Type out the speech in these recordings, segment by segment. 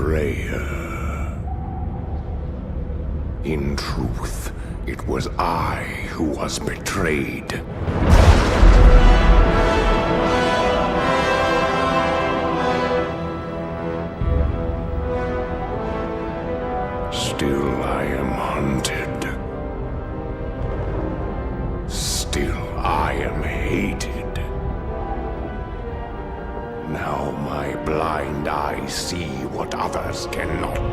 betrayer. In truth, it was I who was betrayed. Still I am hunted. Still I am hated. Now my blind eyes see what others cannot.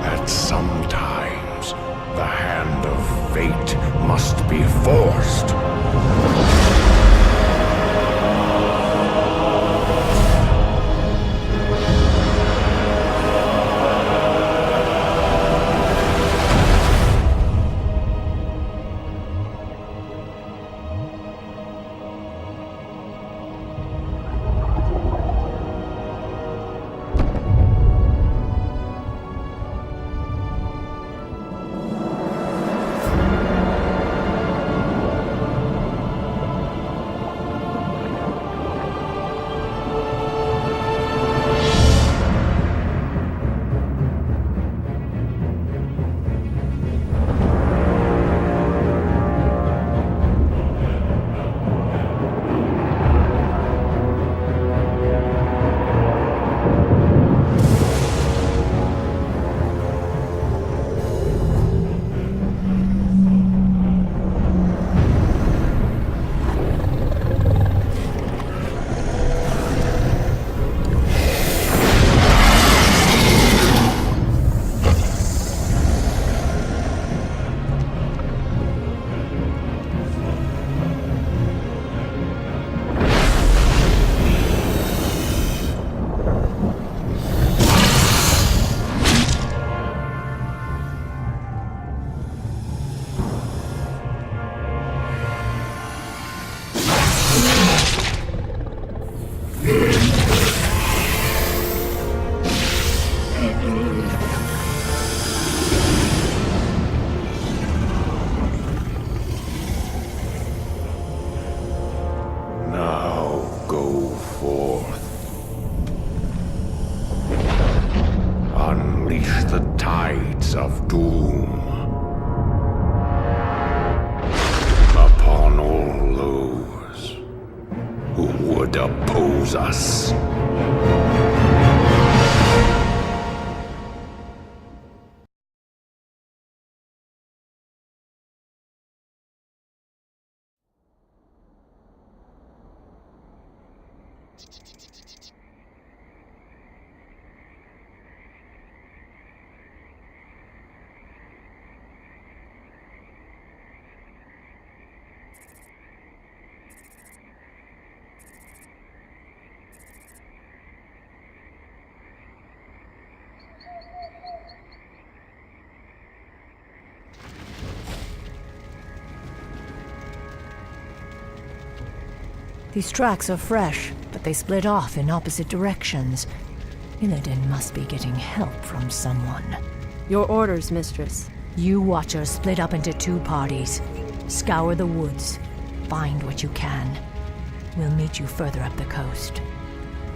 That sometimes the hand of fate must be forced. Of doom upon all those who would oppose us. These tracks are fresh, but they split off in opposite directions. Illidan must be getting help from someone. Your orders, mistress. You Watchers split up into two parties. Scour the woods. Find what you can. We'll meet you further up the coast.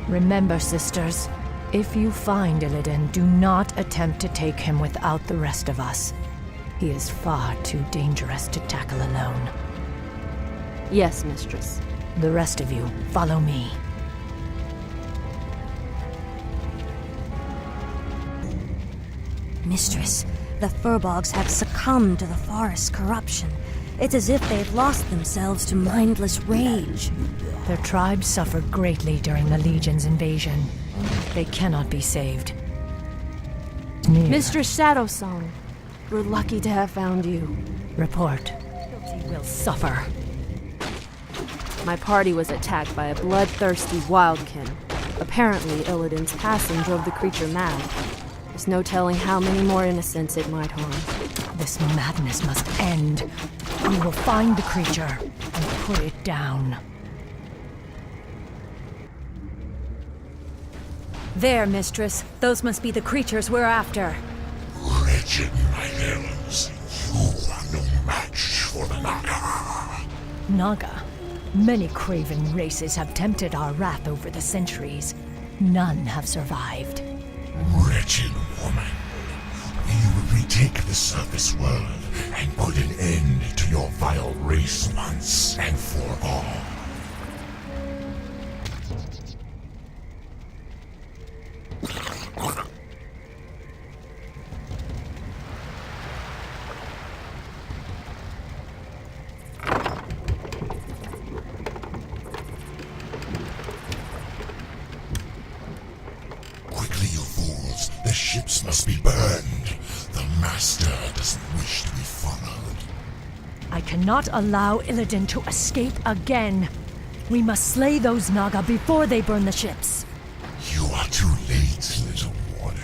Remember, sisters, if you find Illidan, do not attempt to take him without the rest of us. He is far too dangerous to tackle alone. Yes, mistress. The rest of you, follow me. Mistress, the Furbolgs have succumbed to the forest's corruption. It's as if they've lost themselves to mindless rage. Their tribe suffered greatly during the Legion's invasion. They cannot be saved. Mistress Shadowsong, we're lucky to have found you. Report. He will suffer. My party was attacked by a bloodthirsty wildkin. Apparently, Illidan's passing drove the creature mad. There's no telling how many more innocents it might harm. This madness must end. We will find the creature and put it down. There, mistress. Those must be the creatures we're after. Wretched my elves, you are no match for the Naga. Naga? Many craven races have tempted our wrath over the centuries. None have survived. Wretched woman. We will retake the surface world and put an end to your vile race once and for all. Quickly, you fools. The ships must be burned. The Master doesn't wish to be followed. I cannot allow Illidan to escape again. We must slay those Naga before they burn the ships. You are too late, little warden.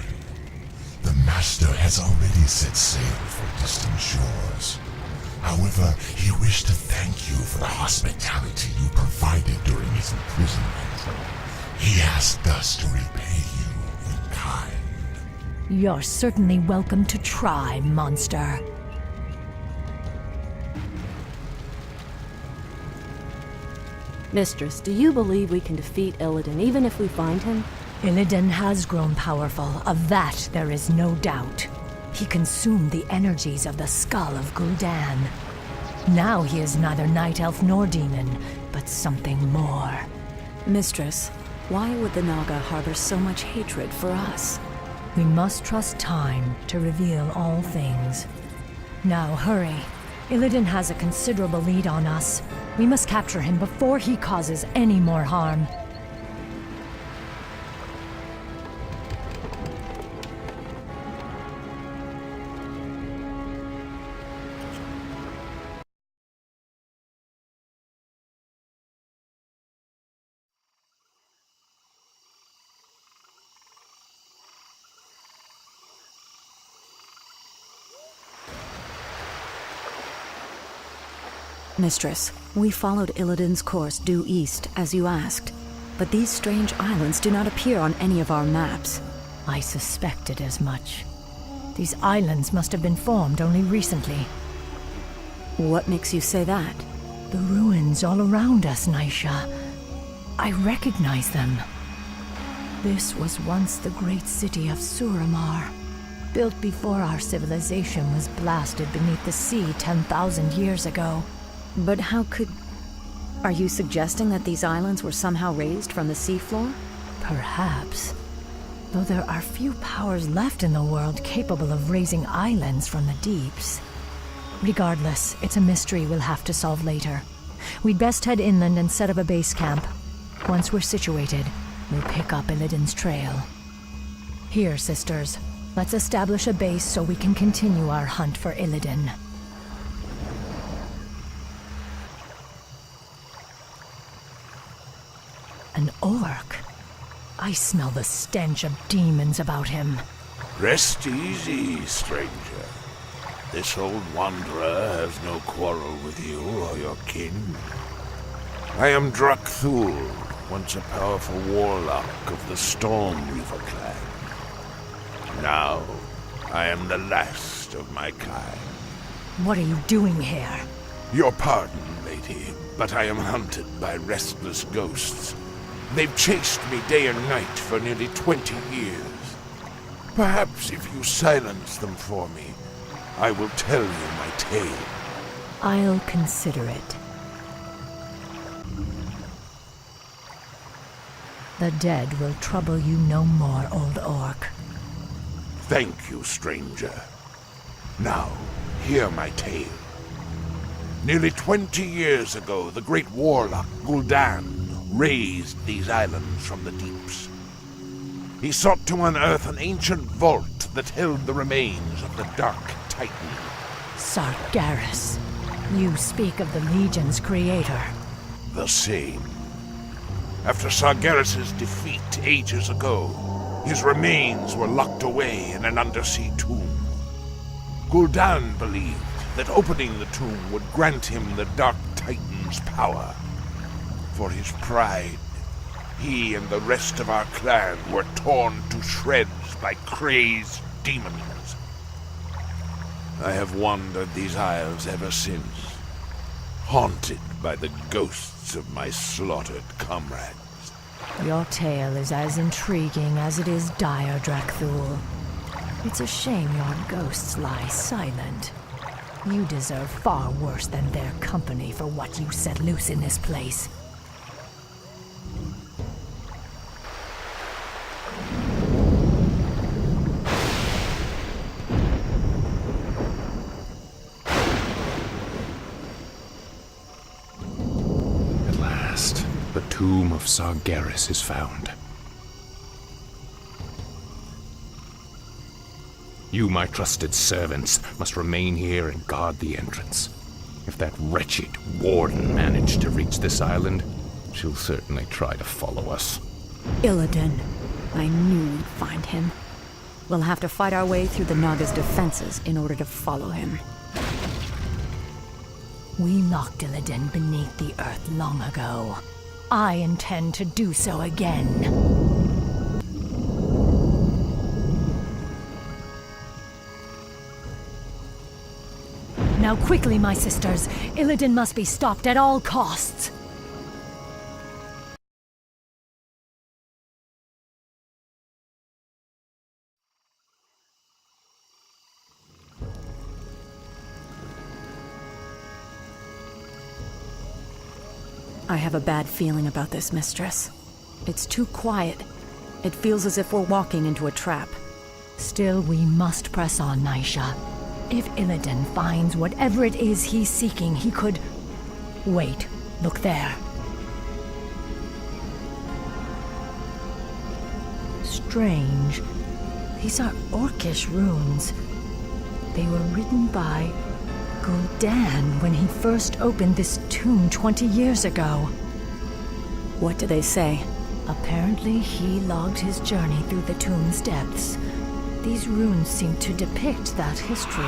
The Master has already set sail for distant shores. However, he wished to thank you for the hospitality you provided during his imprisonment. He asked us to repay you in kind. You're certainly welcome to try, monster. Mistress, do you believe we can defeat Illidan even if we find him? Illidan has grown powerful, of that there is no doubt. He consumed the energies of the skull of Gul'dan. Now he is neither night elf nor demon, but something more. Mistress, why would the Naga harbor so much hatred for us? We must trust time to reveal all things. Now hurry. Illidan has a considerable lead on us. We must capture him before he causes any more harm. Mistress, we followed Illidan's course due east, as you asked. But these strange islands do not appear on any of our maps. I suspected as much. These islands must have been formed only recently. What makes you say that? The ruins all around us, Naisha. I recognize them. This was once the great city of Suramar, built before our civilization was blasted beneath the sea 10,000 years ago. But how could... Are you suggesting that these islands were somehow raised from the seafloor? Perhaps. Though there are few powers left in the world capable of raising islands from the deeps. Regardless, it's a mystery we'll have to solve later. We'd best head inland and set up a base camp. Once we're situated, we'll pick up Illidan's trail. Here, sisters. Let's establish a base so we can continue our hunt for Illidan. An orc? I smell the stench of demons about him. Rest easy, stranger. This old wanderer has no quarrel with you or your kin. I am Drakthul, once a powerful warlock of the Stormreaver clan. Now, I am the last of my kind. What are you doing here? Your pardon, lady, but I am hunted by restless ghosts. They've chased me day and night for nearly 20 years. Perhaps if you silence them for me, I will tell you my tale. I'll consider it. The dead will trouble you no more, old orc. Thank you, stranger. Now, hear my tale. Nearly 20 years ago, the great warlock Gul'dan raised these islands from the deeps. He sought to unearth an ancient vault that held the remains of the Dark Titan. Sargeras. You speak of the Legion's creator. The same. After Sargeras' defeat ages ago, his remains were locked away in an undersea tomb. Gul'dan believed that opening the tomb would grant him the Dark Titan's power. For his pride, he and the rest of our clan were torn to shreds by crazed demons. I have wandered these isles ever since, haunted by the ghosts of my slaughtered comrades. Your tale is as intriguing as it is dire, Drakthul. It's a shame your ghosts lie silent. You deserve far worse than their company for what you set loose in this place. At last, the tomb of Sargeras is found. You, my trusted servants, must remain here and guard the entrance. If that wretched warden managed to reach this island, she'll certainly try to follow us. Illidan. I knew we'd find him. We'll have to fight our way through the Naga's defenses in order to follow him. We locked Illidan beneath the earth long ago. I intend to do so again. Now quickly, my sisters. Illidan must be stopped at all costs. I have a bad feeling about this, mistress. It's too quiet. It feels as if we're walking into a trap. Still, we must press on, Naisha. If Illidan finds whatever it is he's seeking, he could... Wait, look there. Strange. These are Orcish runes. They were written by Gul'dan when he first opened this tomb 20 years ago. What do they say? Apparently, he logged his journey through the tomb's depths. These runes seem to depict that history.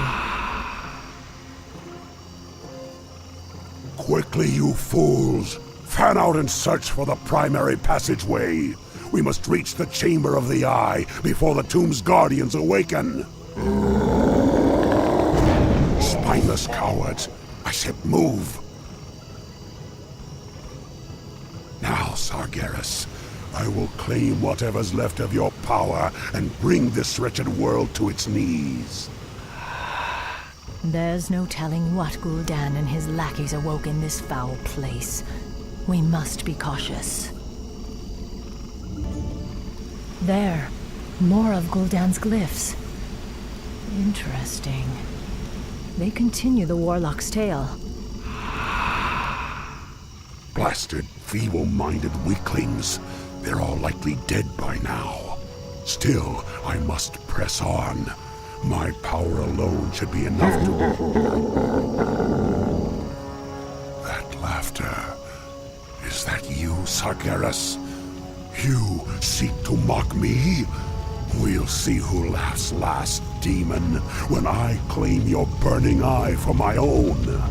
Quickly, you fools! Fan out and search for the primary passageway. We must reach the Chamber of the Eye before the tomb's guardians awaken. Spineless cowards! I said move! Now, Sargeras, I will claim whatever's left of your power and bring this wretched world to its knees. There's no telling what Gul'dan and his lackeys awoke in this foul place. We must be cautious. There, more of Gul'dan's glyphs. Interesting. They continue the warlock's tale. Blasted, feeble-minded weaklings. They're all likely dead by now. Still, I must press on. My power alone should be enough to... That laughter. Is that you, Sargeras? You seek to mock me? We'll see who laughs last, demon, when I claim your burning eye for my own.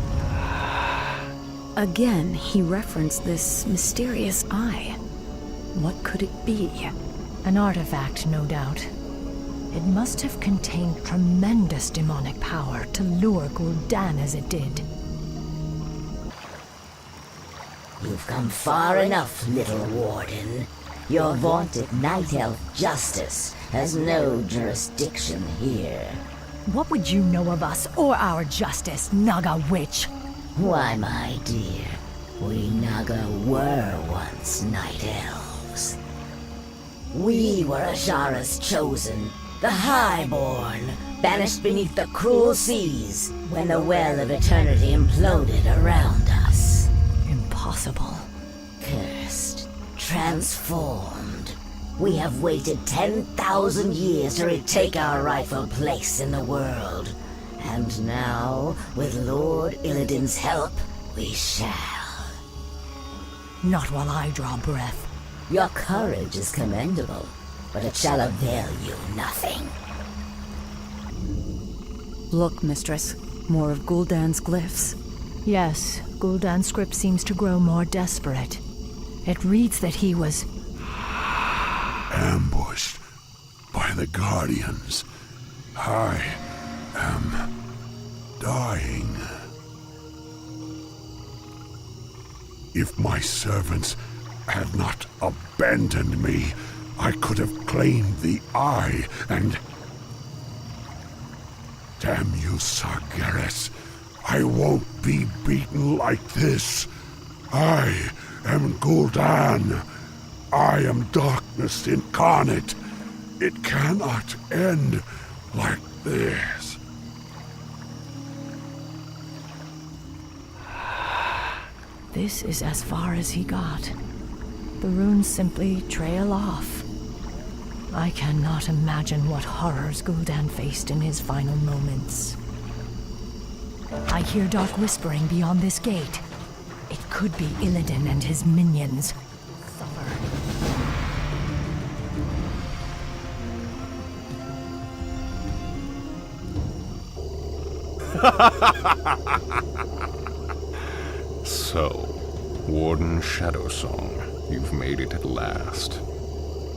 Again, he referenced this mysterious eye. What could it be? An artifact, no doubt. It must have contained tremendous demonic power to lure Gul'dan as it did. You've come far enough, little warden. Your vaunted night elf justice has no jurisdiction here. What would you know of us or our justice, Naga witch? Why, my dear, we Naga were once night elves. We were Ashara's chosen, the Highborn, banished beneath the cruel seas when the Well of Eternity imploded around us. Impossible. Cursed, transformed. We have waited 10,000 years to retake our rightful place in the world. And now, with Lord Illidan's help, we shall. Not while I draw breath. Your courage is commendable, but it shall avail you nothing. Look, mistress. More of Gul'dan's glyphs. Yes, Gul'dan's script seems to grow more desperate. It reads that he was... ambushed by the Guardians. I am dying. If my servants had not abandoned me, I could have claimed the Eye and... Damn you, Sargeras. I won't be beaten like this. I am Gul'dan. I am darkness incarnate. It cannot end like this. This is as far as he got. The runes simply trail off. I cannot imagine what horrors Gul'dan faced in his final moments. I hear dark whispering beyond this gate. It could be Illidan and his minions. Suffer. So, Warden Shadowsong, you've made it at last.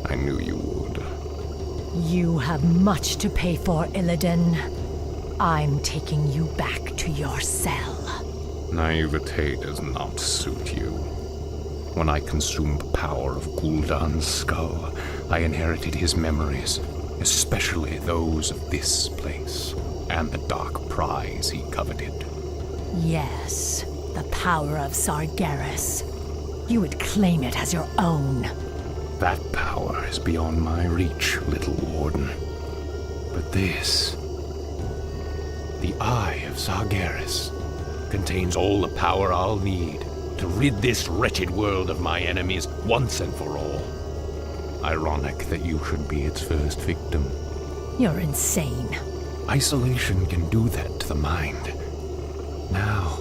I knew you would. You have much to pay for, Illidan. I'm taking you back to your cell. Naivete does not suit you. When I consumed the power of Gul'dan's skull, I inherited his memories, especially those of this place, and the dark prize he coveted. Yes, the power of Sargeras. You would claim it as your own. That power is beyond my reach, little warden. But this... the Eye of Sargeras contains all the power I'll need to rid this wretched world of my enemies once and for all. Ironic that you should be its first victim. You're insane. Isolation can do that to the mind. Now,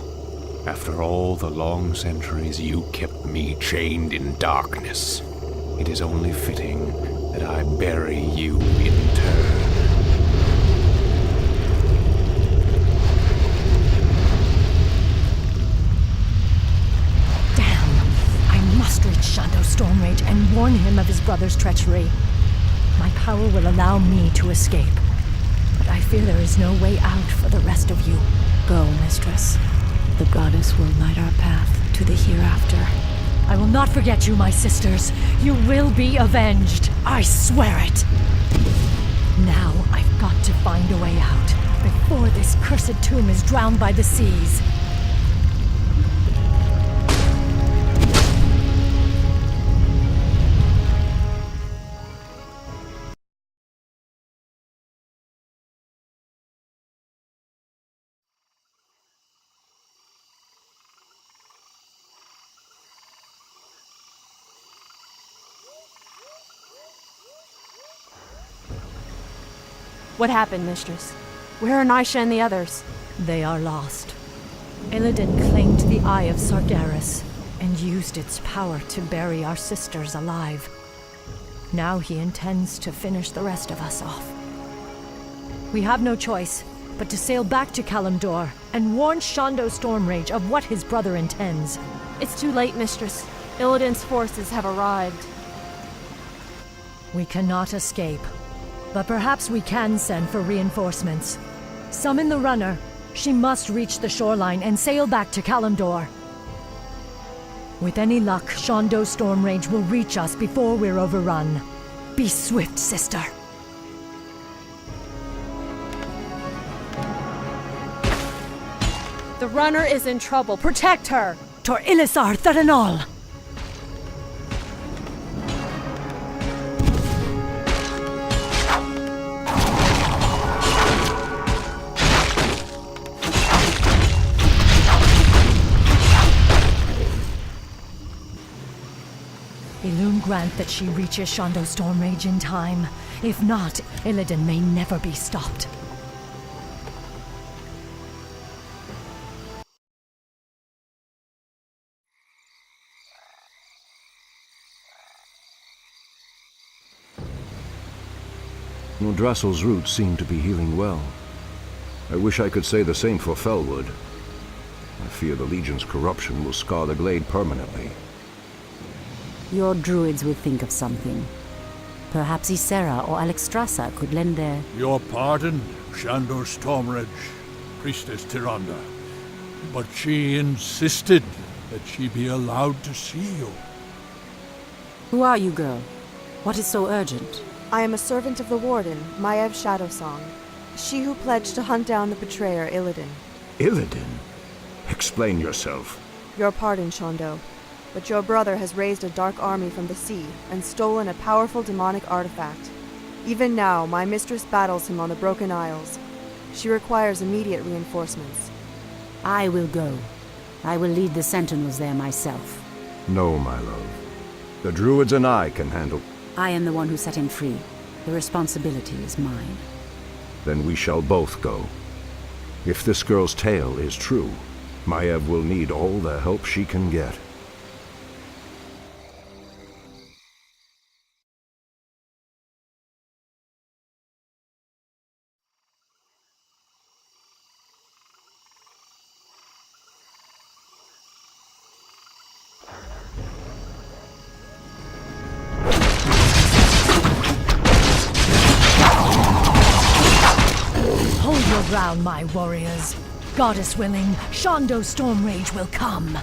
after all the long centuries you kept me chained in darkness, it is only fitting that I bury you in turn. Shan'do Stormrage and warn him of his brother's treachery. My power will allow me to escape, but I fear there is no way out for the rest of you. Go, mistress. The goddess will light our path to the hereafter. I will not forget you, my sisters. You will be avenged. I swear it. Now I've got to find a way out before this cursed tomb is drowned by the seas. What happened, mistress? Where are Nisha and the others? They are lost. Illidan claimed the Eye of Sargeras and used its power to bury our sisters alive. Now he intends to finish the rest of us off. We have no choice but to sail back to Kalimdor and warn Shan'do Stormrage of what his brother intends. It's too late, mistress. Illidan's forces have arrived. We cannot escape, but perhaps we can send for reinforcements. Summon the runner. She must reach the shoreline and sail back to Kalimdor. With any luck, Shan'do Stormrage will reach us before we're overrun. Be swift, sister. The runner is in trouble. Protect her! Tor Ilisar Tharanol! Illume grant that she reaches Shan'do Stormrage in time. If not, Illidan may never be stopped. Drassel's roots seem to be healing well. I wish I could say the same for Felwood. I fear the Legion's corruption will scar the glade permanently. Your druids will think of something. Perhaps Ysera or Alexstrasza could lend their... Your pardon, Shan'do Stormrage, Priestess Tyrande. But she insisted that she be allowed to see you. Who are you, girl? What is so urgent? I am a servant of the Warden, Maev Shadowsong. She who pledged to hunt down the betrayer, Illidan. Illidan? Explain yourself. Your pardon, Shondo, but your brother has raised a dark army from the sea and stolen a powerful demonic artifact. Even now, my mistress battles him on the Broken Isles. She requires immediate reinforcements. I will go. I will lead the Sentinels there myself. No, my love. The Druids and I can handle... I am the one who set him free. The responsibility is mine. Then we shall both go. If this girl's tale is true, Maev will need all the help she can get. Hold your ground, my warriors. Goddess willing, Shondo Stormrage will come.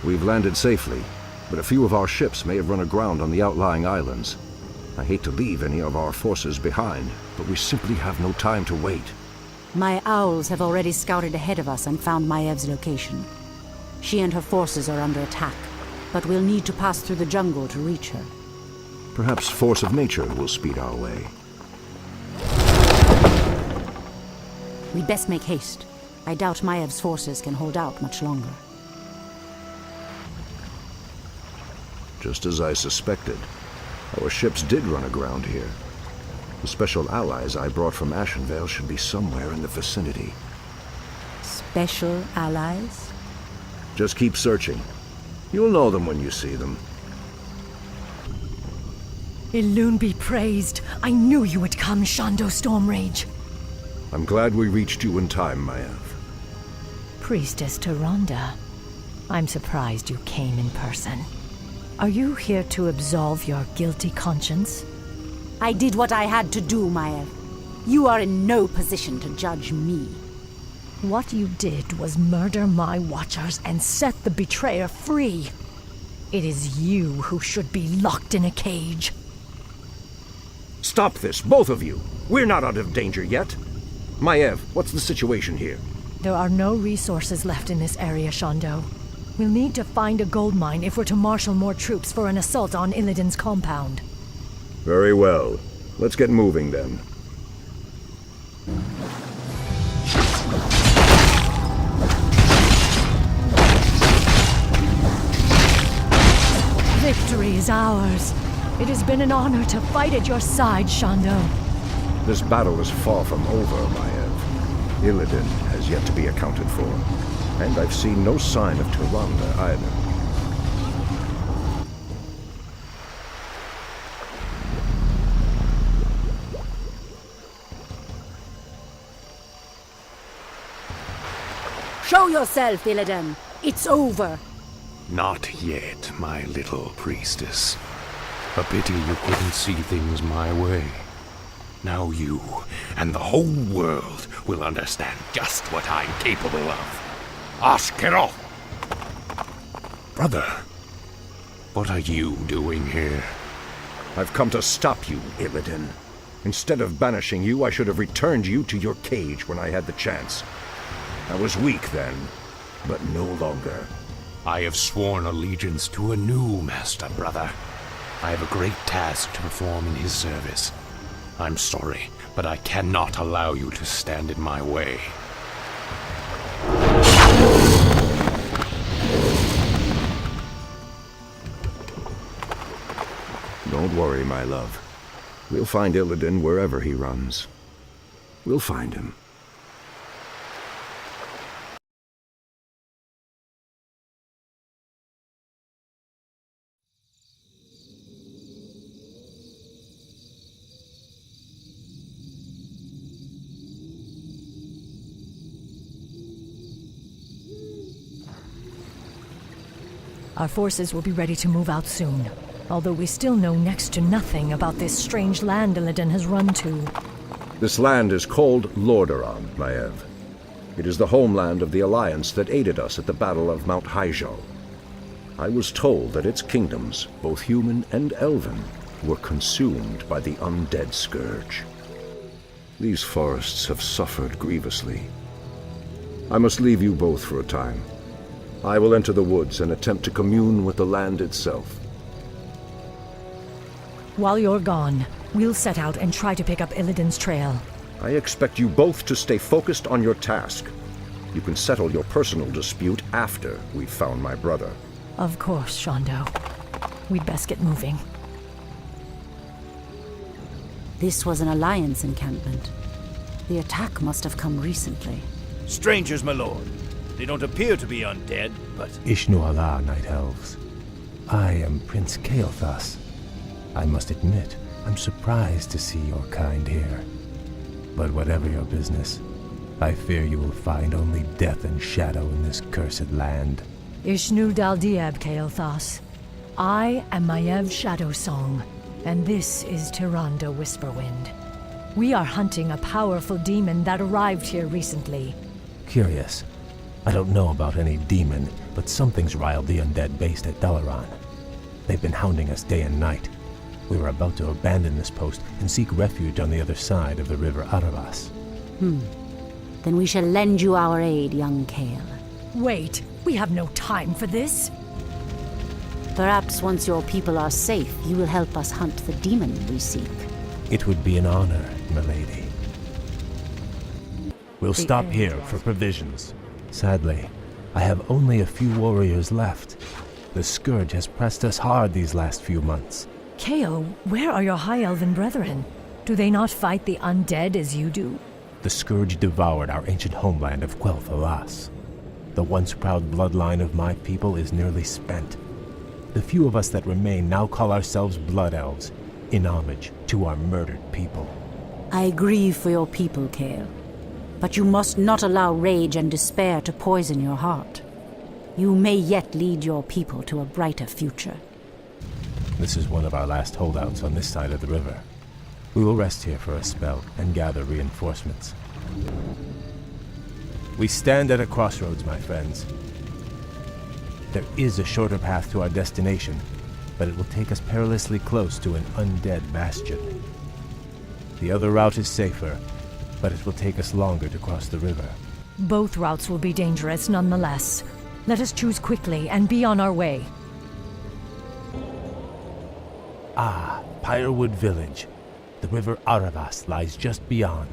We've landed safely, but a few of our ships may have run aground on the outlying islands. I hate to leave any of our forces behind, but we simply have no time to wait. My owls have already scouted ahead of us and found Maev's location. She and her forces are under attack, but we'll need to pass through the jungle to reach her. Perhaps force of nature will speed our way. We'd best make haste. I doubt Maev's forces can hold out much longer. Just as I suspected, our ships did run aground here. The special allies I brought from Ashenvale should be somewhere in the vicinity. Special allies? Just keep searching. You'll know them when you see them. Illume be praised. I knew you would come, Shondo Stormrage. I'm glad we reached you in time, Maev. Priestess Tyrande, I'm surprised you came in person. Are you here to absolve your guilty conscience? I did what I had to do, Maev. You are in no position to judge me. What you did was murder my watchers and set the betrayer free. It is you who should be locked in a cage. Stop this, both of you! We're not out of danger yet. Maev, what's the situation here? There are no resources left in this area, Shondo. We'll need to find a gold mine if we're to marshal more troops for an assault on Illidan's compound. Very well. Let's get moving then. Victory is ours. It has been an honor to fight at your side, Shondo. This battle is far from over, Maev. Illidan has yet to be accounted for. And I've seen no sign of Tyrande either. Show yourself, Illidan! It's over! Not yet, my little priestess. A pity you couldn't see things my way. Now you and the whole world will understand just what I'm capable of. Askero! Brother, what are you doing here? I've come to stop you, Illidan. Instead of banishing you, I should have returned you to your cage when I had the chance. I was weak then, but no longer. I have sworn allegiance to a new master, brother. I have a great task to perform in his service. I'm sorry, but I cannot allow you to stand in my way. Don't worry, my love. We'll find Illidan wherever he runs. We'll find him. Our forces will be ready to move out soon, although we still know next to nothing about this strange land Illidan has run to. This land is called Lordaeron, Maev. It is the homeland of the Alliance that aided us at the Battle of Mount Hyjal. I was told that its kingdoms, both human and elven, were consumed by the undead scourge. These forests have suffered grievously. I must leave you both for a time. I will enter the woods and attempt to commune with the land itself. While you're gone, we'll set out and try to pick up Illidan's trail. I expect you both to stay focused on your task. You can settle your personal dispute after we've found my brother. Of course, Shondo. We'd best get moving. This was an Alliance encampment. The attack must have come recently. Strangers, my lord. They don't appear to be undead, but... Ishnu Allah, Night Elves. I am Prince Kael'thas. I must admit, I'm surprised to see your kind here. But whatever your business, I fear you will find only death and shadow in this cursed land. Ishnu Daldieb, Kael'thas. I am Maiev Shadowsong, and this is Tyrande Whisperwind. We are hunting a powerful demon that arrived here recently. Curious. I don't know about any demon, but something's riled the undead based at Dalaran. They've been hounding us day and night. We were about to abandon this post and seek refuge on the other side of the river Aravas. Then we shall lend you our aid, young Kael. Wait, we have no time for this. Perhaps once your people are safe, you will help us hunt the demon we seek. It would be an honor, milady. We'll stop here for provisions. Sadly, I have only a few warriors left. The scourge has pressed us hard these last few months. Kael, where are your High Elven brethren? Do they not fight the undead as you do? The scourge devoured our ancient homeland of Quel'Thalas. The once proud bloodline of my people is nearly spent. The few of us that remain now call ourselves Blood Elves, in homage to our murdered people. I grieve for your people, Kael. But you must not allow rage and despair to poison your heart. You may yet lead your people to a brighter future. This is one of our last holdouts on this side of the river. We will rest here for a spell and gather reinforcements. We stand at a crossroads, my friends. There is a shorter path to our destination, but it will take us perilously close to an undead bastion. The other route is safer, but it will take us longer to cross the river. Both routes will be dangerous nonetheless. Let us choose quickly and be on our way. Pyrewood Village. The river Aravas lies just beyond.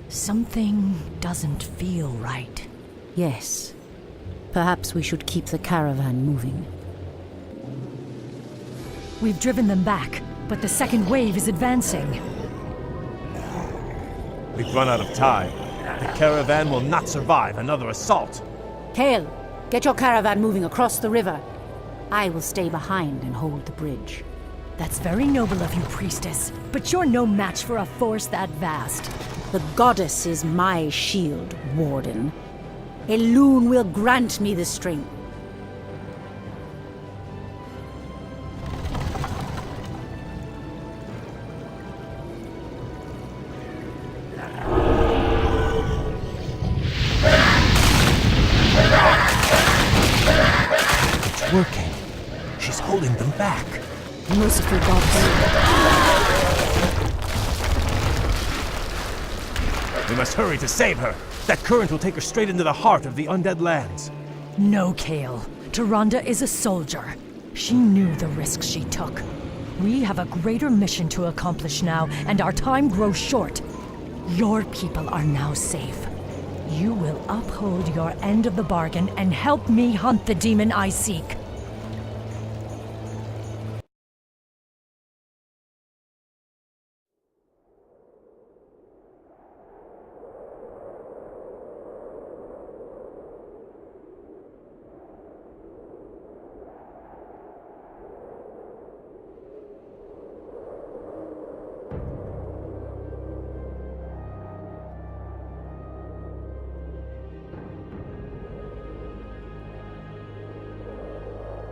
Something doesn't feel right. Yes. Perhaps we should keep the caravan moving. We've driven them back, but the second wave is advancing. We've run out of time. The caravan will not survive another assault. Kael, get your caravan moving across the river. I will stay behind and hold the bridge. That's very noble of you, priestess, but you're no match for a force that vast. The goddess is my shield, Warden. Elune will grant me the strength. It's working. She's holding them back. Merciful gods. We must hurry to save her. That current will take her straight into the heart of the undead lands. No, Kael. Tyrande is a soldier. She knew the risks she took. We have a greater mission to accomplish now, and our time grows short. Your people are now safe. You will uphold your end of the bargain and help me hunt the demon I seek.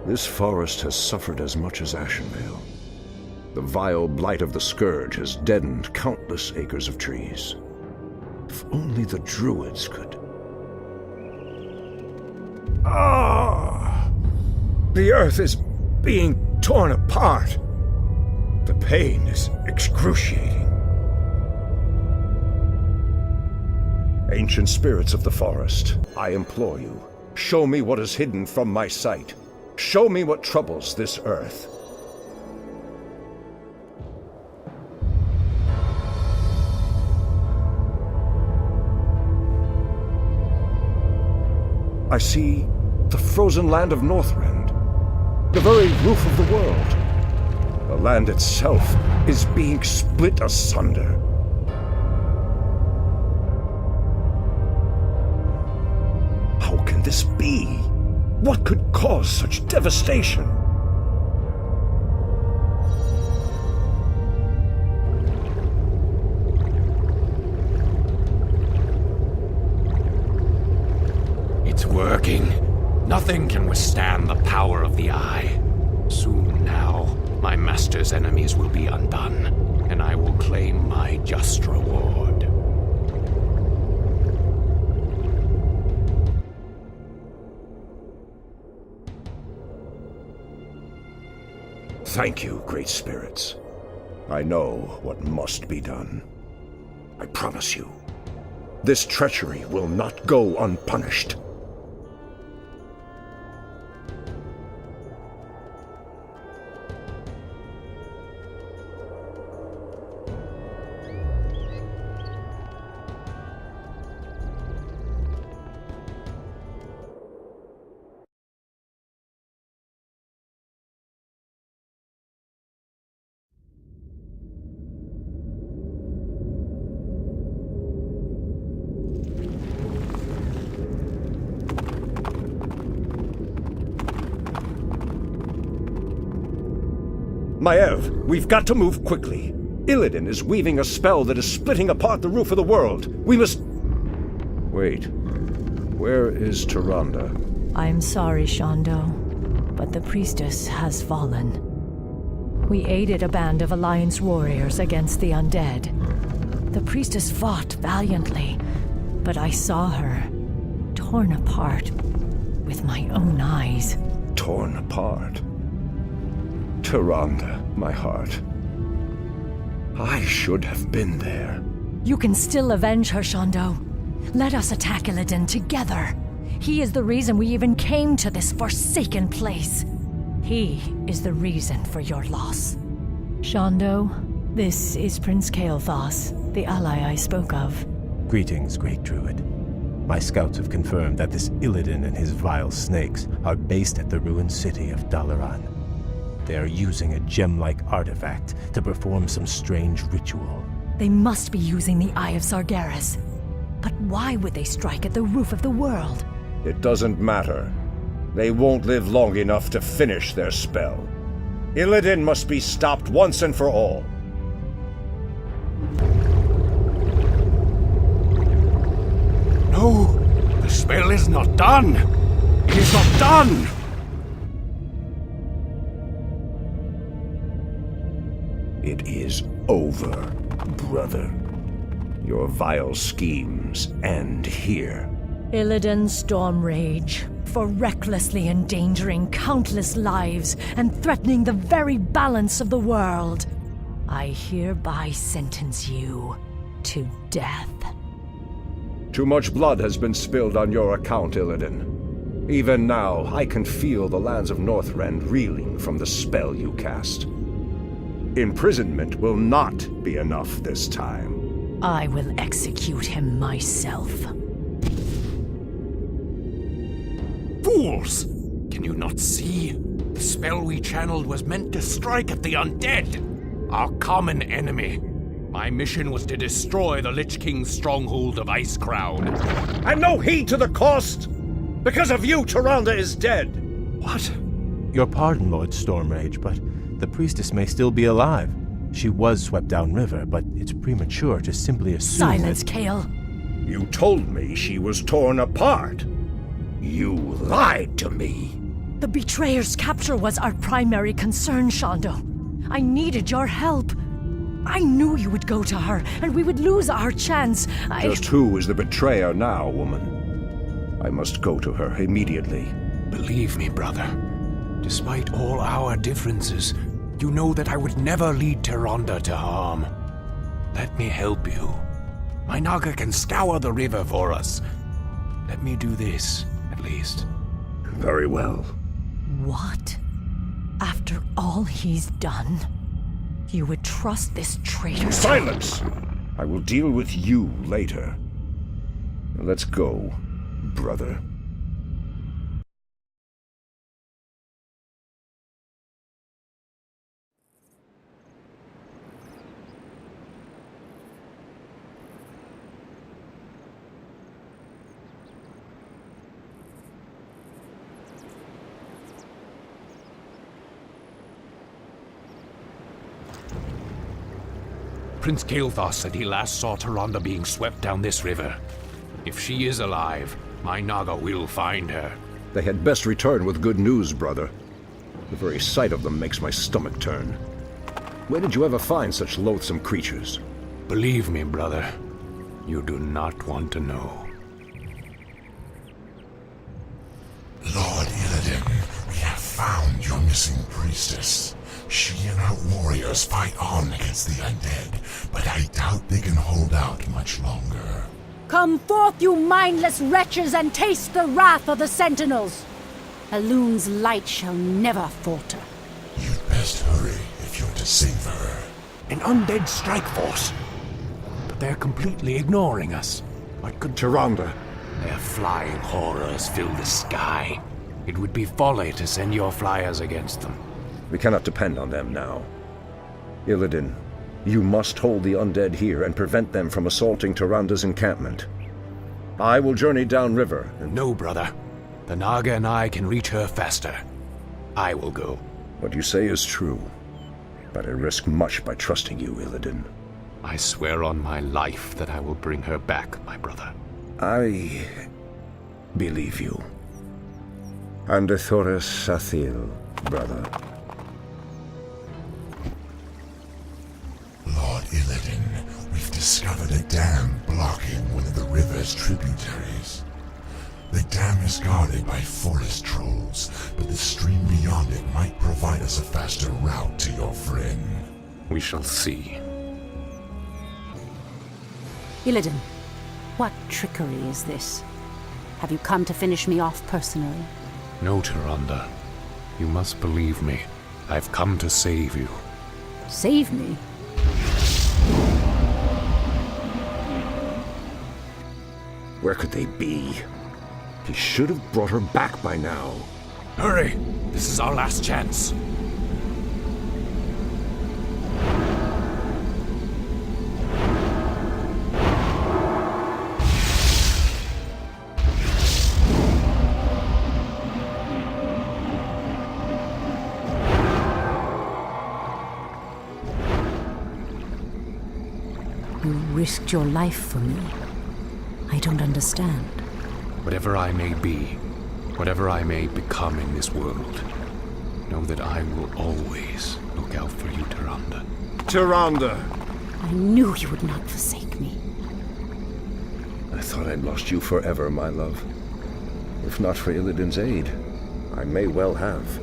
This forest has suffered as much as Ashenvale. The vile blight of the scourge has deadened countless acres of trees. If only the druids could... The earth is being torn apart. The pain is excruciating. Ancient spirits of the forest, I implore you, show me what is hidden from my sight. Show me what troubles this earth. I see the frozen land of Northrend, the very roof of the world. The land itself is being split asunder. How can this be? What could cause such devastation? It's working. Nothing can withstand the power of the Eye. Soon now, my master's enemies will be undone, and I will claim my just reward. Thank you, great spirits. I know what must be done. I promise you, this treachery will not go unpunished. Maev, we've got to move quickly. Illidan is weaving a spell that is splitting apart the roof of the world. We must... Wait. Where is Tyrande? I'm sorry, Shondo, but the priestess has fallen. We aided a band of Alliance warriors against the undead. The priestess fought valiantly, but I saw her torn apart with my own eyes. Torn apart? Tyrande, my heart. I should have been there. You can still avenge her, Shondo. Let us attack Illidan together. He is the reason we even came to this forsaken place. He is the reason for your loss. Shondo, this is Prince Kael'thas, the ally I spoke of. Greetings, Great Druid. My scouts have confirmed that this Illidan and his vile snakes are based at the ruined city of Dalaran. They are using a gem-like artifact to perform some strange ritual. They must be using the Eye of Sargeras. But why would they strike at the roof of the world? It doesn't matter. They won't live long enough to finish their spell. Illidan must be stopped once and for all. No! The spell is not done! It is not done! It is over, brother. Your vile schemes end here. Illidan Stormrage, for recklessly endangering countless lives and threatening the very balance of the world. I hereby sentence you to death. Too much blood has been spilled on your account, Illidan. Even now, I can feel the lands of Northrend reeling from the spell you cast. Imprisonment will not be enough this time. I will execute him myself. Fools! Can you not see? The spell we channeled was meant to strike at the undead, our common enemy. My mission was to destroy the Lich King's stronghold of Icecrown. And no heed to the cost! Because of you, Tyrande is dead! What? Your pardon, Lord Stormrage, but the priestess may still be alive. She was swept downriver, but it's premature to simply assume Silence, Kael. You told me she was torn apart. You lied to me. The Betrayer's capture was our primary concern, Shondo. I needed your help. I knew you would go to her, and we would lose our chance. Just who is the betrayer now, woman? I must go to her immediately. Believe me, brother. Despite all our differences, you know that I would never lead Tyrande to harm. Let me help you. My Naga can scour the river for us. Let me do this, at least. Very well. What? After all he's done, you would trust this traitor? Silence! I will deal with you later. Let's go, brother. Prince Kael'thas said he last saw Tyrande being swept down this river. If she is alive, my Naga will find her. They had best return with good news, brother. The very sight of them makes my stomach turn. Where did you ever find such loathsome creatures? Believe me, brother, you do not want to know. Lord Illidan, we have found your missing priestess. She and her warriors fight on against the undead, but I doubt they can hold out much longer. Come forth, you mindless wretches, and taste the wrath of the Sentinels! Elun's light shall never falter. You'd best hurry if you're to save her. An undead strike force. But they're completely ignoring us. What could Tyrande? Their flying horrors fill the sky. It would be folly to send your flyers against them. We cannot depend on them now. Illidan, you must hold the undead here and prevent them from assaulting Tyrande's encampment. I will journey downriver and... No, brother. The Naga and I can reach her faster. I will go. What you say is true, but I risk much by trusting you, Illidan. I swear on my life that I will bring her back, my brother. I believe you. And Thoris Sathil, brother. Lord Illidan, we've discovered a dam blocking one of the river's tributaries. The dam is guarded by forest trolls, but the stream beyond it might provide us a faster route to your friend. We shall see. Illidan, what trickery is this? Have you come to finish me off personally? No, Tyrande. You must believe me. I've come to save you. Save me? Where could they be? He should have brought her back by now. Hurry! This is our last chance. You risked your life for me. I don't understand. Whatever I may be, whatever I may become in this world, know that I will always look out for you, Tyrande. Tyrande! I knew you would not forsake me. I thought I'd lost you forever, my love. If not for Illidan's aid, I may well have.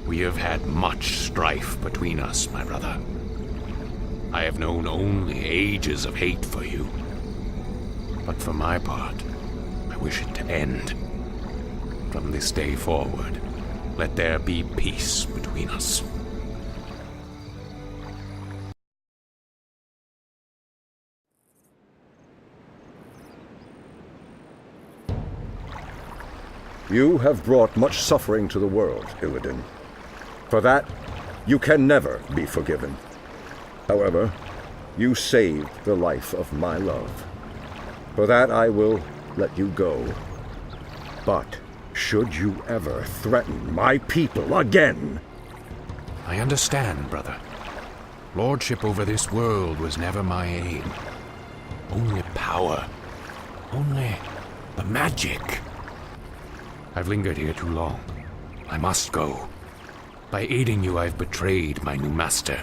We have had much strife between us, my brother. I have known only ages of hate for you. But for my part, I wish it to end. From this day forward, let there be peace between us. You have brought much suffering to the world, Illidan. For that, you can never be forgiven. However, you saved the life of my love. For that I will let you go. But should you ever threaten my people again... I understand, brother. Lordship over this world was never my aim. Only power. Only the magic. I've lingered here too long. I must go. By aiding you, I've betrayed my new master.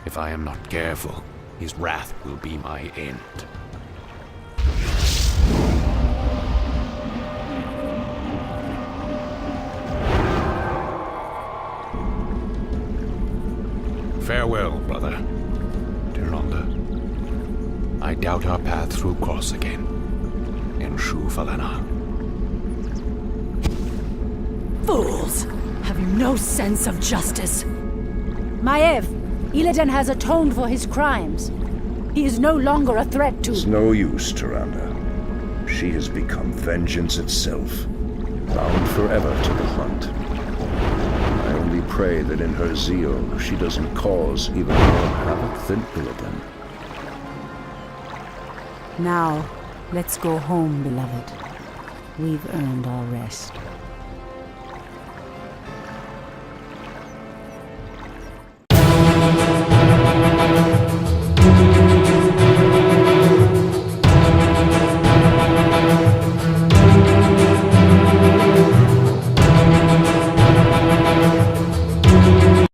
If I am not careful, his wrath will be my end. out our path through Corsican and Shu-Falana. Fools! Have you no sense of justice? Maiev, Illidan has atoned for his crimes. He is no longer a threat to... It's no use, Tyrande. She has become vengeance itself, bound forever to the hunt. I only pray that in her zeal she doesn't cause even more havoc than Illidan. Now, let's go home, beloved. We've earned our rest.